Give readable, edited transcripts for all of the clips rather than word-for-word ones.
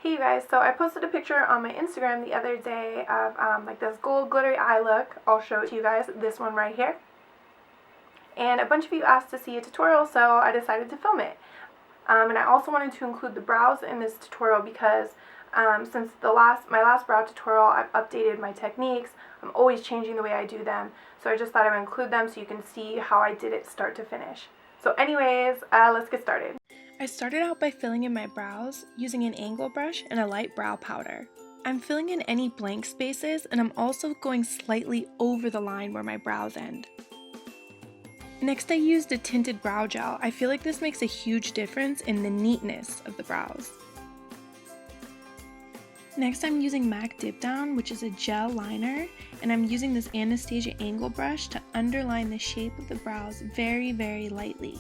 Hey you guys, so I posted a picture on my Instagram the other day of like this gold glittery eye look. I'll show it to you guys, this one right here. And a bunch of you asked to see a tutorial, so I decided to film it. And I also wanted to include the brows in this tutorial because since my last brow tutorial, I've updated my techniques. I'm always changing the way I do them, so I just thought I would include them so you can see how I did it start to finish. So anyways, let's get started. I started out by filling in my brows using an angle brush and a light brow powder. I'm filling in any blank spaces, and I'm also going slightly over the line where my brows end. Next I used a tinted brow gel. I feel like this makes a huge difference in the neatness of the brows. Next I'm using MAC Dipdown, which is a gel liner, and I'm using this Anastasia angle brush to underline the shape of the brows very, very lightly.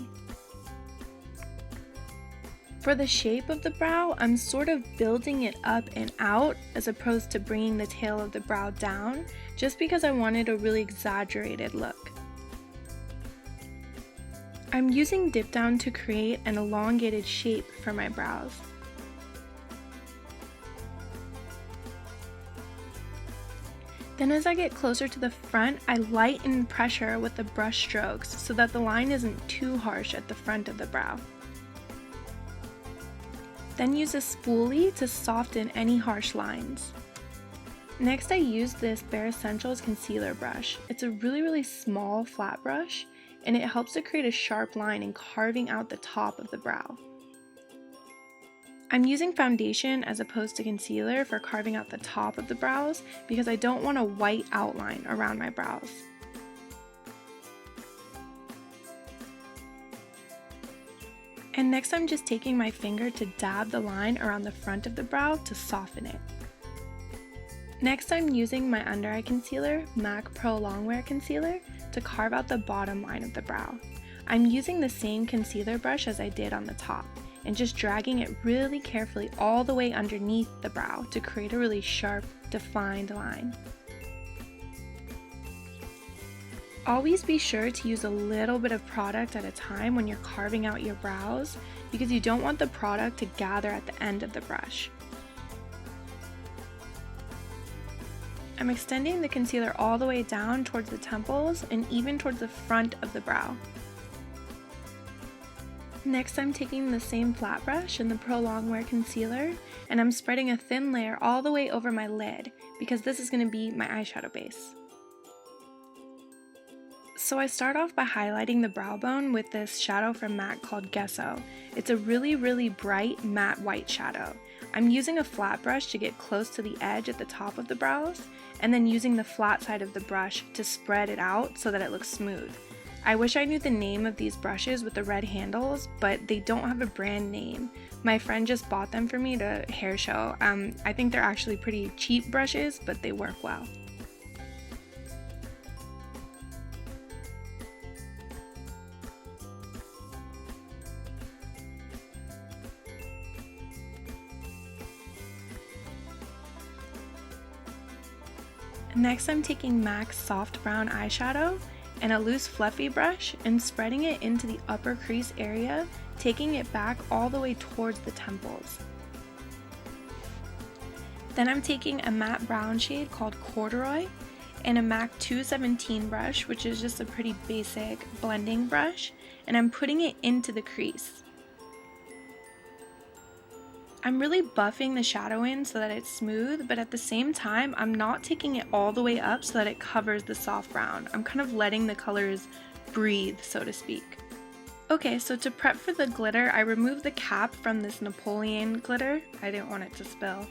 For the shape of the brow, I'm sort of building it up and out as opposed to bringing the tail of the brow down, just because I wanted a really exaggerated look. I'm using Dipdown to create an elongated shape for my brows. Then as I get closer to the front, I lighten pressure with the brush strokes so that the line isn't too harsh at the front of the brow. Then use a spoolie to soften any harsh lines. Next I use this Bare Escentuals concealer brush. It's a really small flat brush, and it helps to create a sharp line in carving out the top of the brow. I'm using foundation as opposed to concealer for carving out the top of the brows because I don't want a white outline around my brows. And next I'm just taking my finger to dab the line around the front of the brow to soften it. Next I'm using my under eye concealer, MAC Pro Longwear Concealer, to carve out the bottom line of the brow. I'm using the same concealer brush as I did on the top, and just dragging it really carefully all the way underneath the brow to create a really sharp, defined line. Always be sure to use a little bit of product at a time when you're carving out your brows because you don't want the product to gather at the end of the brush. I'm extending the concealer all the way down towards the temples and even towards the front of the brow. Next I'm taking the same flat brush and the Pro Longwear Concealer, and I'm spreading a thin layer all the way over my lid because this is going to be my eyeshadow base. So I start off by highlighting the brow bone with this shadow from MAC called Gesso. It's a really bright matte white shadow. I'm using a flat brush to get close to the edge at the top of the brows, and then using the flat side of the brush to spread it out so that it looks smooth. I wish I knew the name of these brushes with the red handles, but they don't have a brand name. My friend just bought them for me to hair show. I think they're actually pretty cheap brushes, but they work well. Next I'm taking MAC's Soft Brown eyeshadow and a loose fluffy brush and spreading it into the upper crease area, taking it back all the way towards the temples. Then I'm taking a matte brown shade called Corduroy and a MAC 217 brush, which is just a pretty basic blending brush, and I'm putting it into the crease. I'm really buffing the shadow in so that it's smooth, but at the same time, I'm not taking it all the way up so that it covers the soft brown. I'm kind of letting the colors breathe, so to speak. Okay, so to prep for the glitter, I removed the cap from this Napoleon glitter. I didn't want it to spill.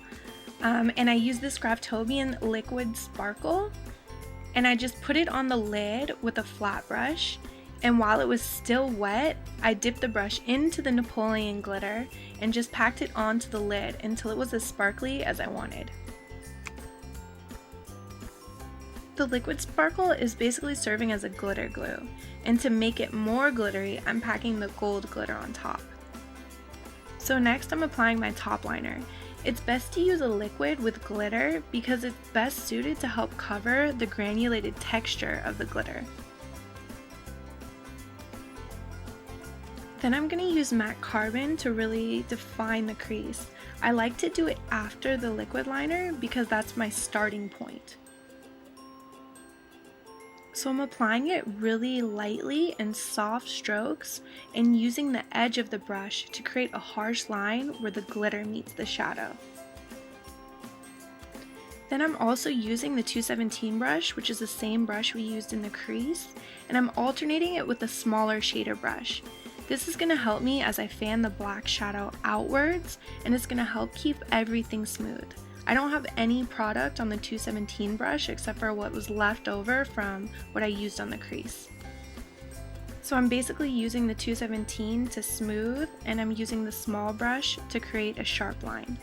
And I used this Graftobian liquid sparkle, and I just put it on the lid with a flat brush. And while it was still wet, I dipped the brush into the Napoleon glitter and just packed it onto the lid until it was as sparkly as I wanted. The liquid sparkle is basically serving as a glitter glue, and to make it more glittery, I'm packing the gold glitter on top. So next I'm applying my top liner. It's best to use a liquid with glitter because it's best suited to help cover the granulated texture of the glitter. Then I'm going to use matte carbon to really define the crease. I like to do it after the liquid liner because that's my starting point. So I'm applying it really lightly in soft strokes and using the edge of the brush to create a harsh line where the glitter meets the shadow. Then I'm also using the 217 brush, which is the same brush we used in the crease, and I'm alternating it with a smaller shader brush. This is going to help me as I fan the black shadow outwards, and it's going to help keep everything smooth. I don't have any product on the 217 brush except for what was left over from what I used on the crease. So I'm basically using the 217 to smooth, and I'm using the small brush to create a sharp line.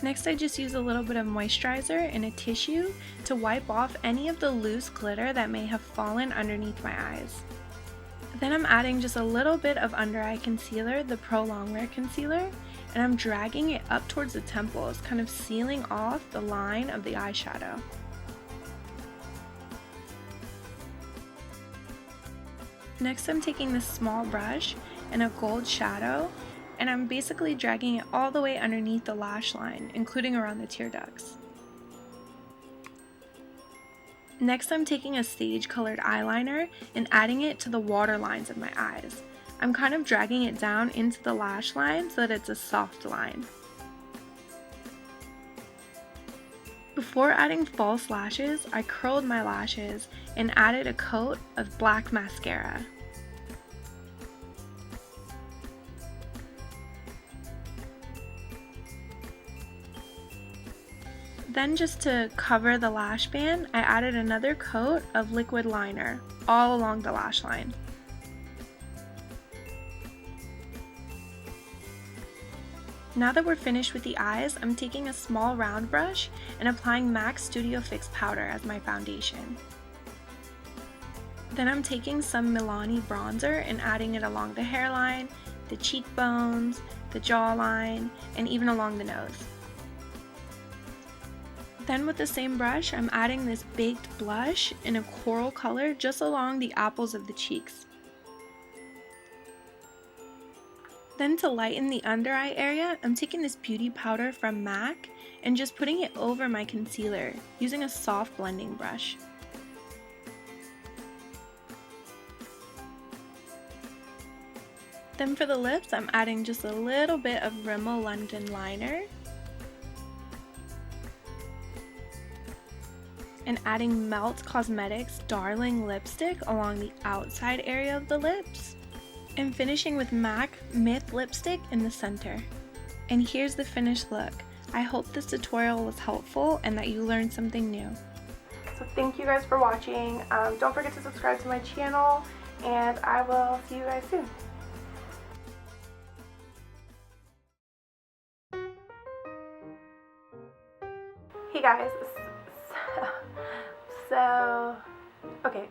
Next, I just use a little bit of moisturizer and a tissue to wipe off any of the loose glitter that may have fallen underneath my eyes. Then I'm adding just a little bit of under eye concealer, the Pro Longwear Concealer, and I'm dragging it up towards the temples, kind of sealing off the line of the eyeshadow. Next, I'm taking this small brush and a gold shadow, and I'm basically dragging it all the way underneath the lash line, including around the tear ducts. Next, I'm taking a sage colored eyeliner and adding it to the water lines of my eyes. I'm kind of dragging it down into the lash line so that it's a soft line. Before adding false lashes, I curled my lashes and added a coat of black mascara. Then, just to cover the lash band, I added another coat of liquid liner all along the lash line. Now that we're finished with the eyes, I'm taking a small round brush and applying MAC Studio Fix powder as my foundation. Then I'm taking some Milani bronzer and adding it along the hairline, the cheekbones, the jawline, and even along the nose. Then with the same brush, I'm adding this baked blush in a coral color just along the apples of the cheeks. Then to lighten the under eye area, I'm taking this beauty powder from MAC and just putting it over my concealer using a soft blending brush. Then for the lips, I'm adding just a little bit of Rimmel London liner and adding Melt Cosmetics Darling lipstick along the outside area of the lips, and finishing with MAC Myth lipstick in the center. And here's the finished look. I hope this tutorial was helpful and that you learned something new. So thank you guys for watching. Don't forget to subscribe to my channel, and I will see you guys soon. Hey guys, okay,